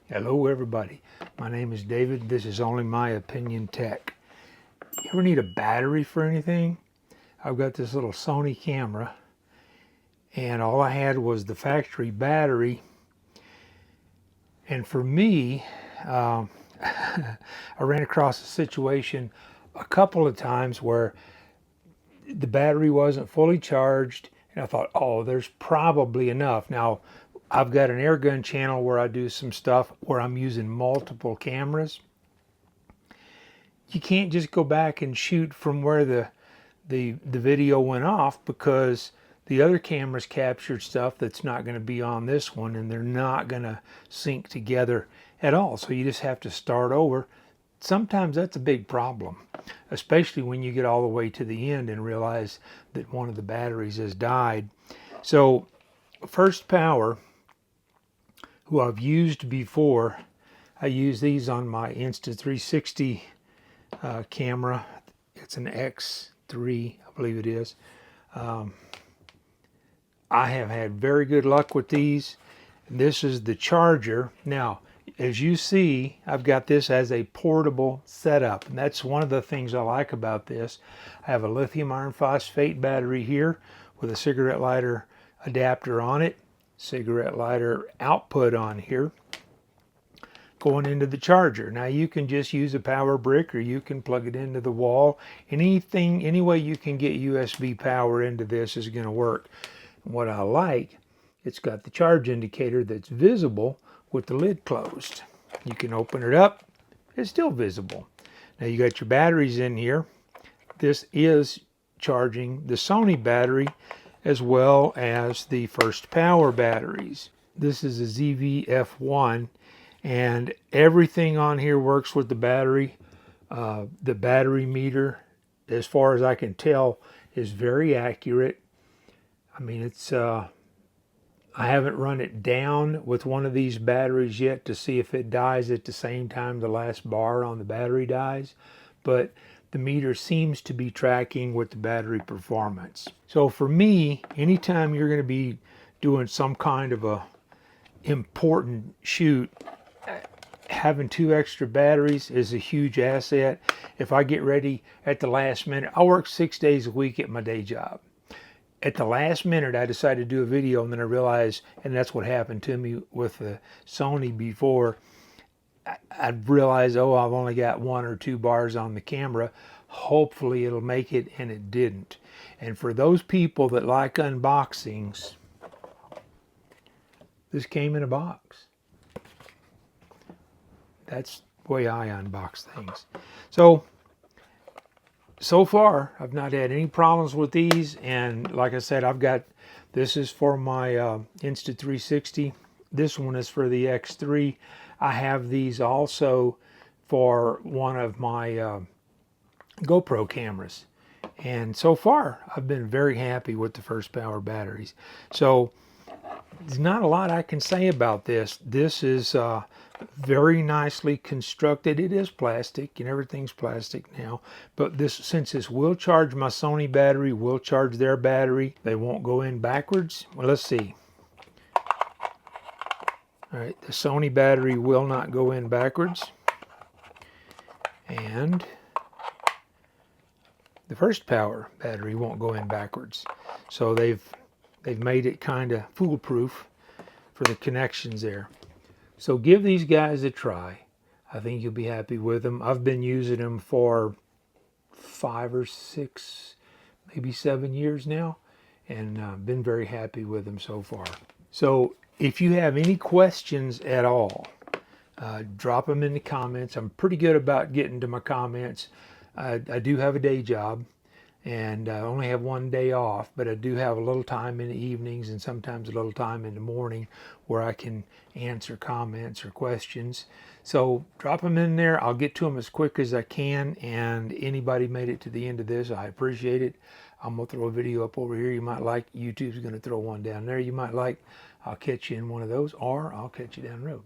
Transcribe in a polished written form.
Hello everybody, my name is David. This is Only My Opinion Tech. You ever need a battery for anything? I've got this little Sony camera and all I had was the factory battery, and for me I ran across a situation a couple of times where the battery wasn't fully charged and I thought, oh, there's probably enough. Now I've got an air gun channel where I do some stuff where I'm using multiple cameras. You can't just go back and shoot from where the video went off, because the other cameras captured stuff that's not going to be on this one, and they're not going to sync together at all. So you just have to start over. Sometimes that's a big problem, especially when you get all the way to the end and realize that one of the batteries has died. So FirstPower, who I've used before, I use these on my Insta360 camera. It's an X3, I believe it is. I have had very good luck with these. This is the charger. Now, as you see, I've got this as a portable setup, and that's one of the things I like about this. I have a lithium iron phosphate battery here with a cigarette lighter adapter on it, cigarette lighter output on here, going into the charger. Now you can just use a power brick, or you can plug it into the wall. Any way you can get USB power into this is going to work. And what I like, it's got the charge indicator that's visible with the lid closed. You can open it up, it's still visible. Now you got your batteries in here. This is charging the Sony battery as well as the FirstPower batteries. This is a ZV-1F, and everything on here works with the battery. The battery meter, as far as I can tell, is very accurate. I mean, it's I haven't run it down with one of these batteries yet to see if it dies at the same time the last bar on the battery dies, but the meter seems to be tracking with the battery performance. So for me, anytime you're going to be doing some kind of a important shoot, having 2 extra batteries is a huge asset. If I get ready at the last minute, I work 6 days a week at my day job. At the last minute, I decided to do a video, and then I realized, and that's what happened to me with the Sony before, I realized, oh, I've only got 1 or 2 bars on the camera. Hopefully it'll make it, and it didn't. And for those people that like unboxings, this came in a box. That's the way I unbox things. So far, I've not had any problems with these, and like I said, this is for my Insta360. This one is for the X3. I have these also for one of my GoPro cameras, and so far I've been very happy with the FirstPower batteries. So there's not a lot I can say about this. This is very nicely constructed. It is plastic, and everything's plastic now, but since this will charge my Sony battery, will charge their battery, they won't go in backwards. Well, let's see. All right, the Sony battery will not go in backwards, and the FirstPower battery won't go in backwards. So they've made it kind of foolproof for the connections there. So give these guys a try. I think you'll be happy with them. I've been using them for 5 or 6, maybe 7 years now, and been very happy with them so far. So if you have any questions at all, drop them in the comments. I'm pretty good about getting to my comments. I do have a day job, and I only have 1 day off, but I do have a little time in the evenings and sometimes a little time in the morning where I can answer comments or questions. So drop them in there. I'll get to them as quick as I can, and anybody made it to the end of this, I appreciate it. I'm going to throw a video up over here you might like. YouTube's going to throw one down there you might like. I'll catch you in one of those, or I'll catch you down the road.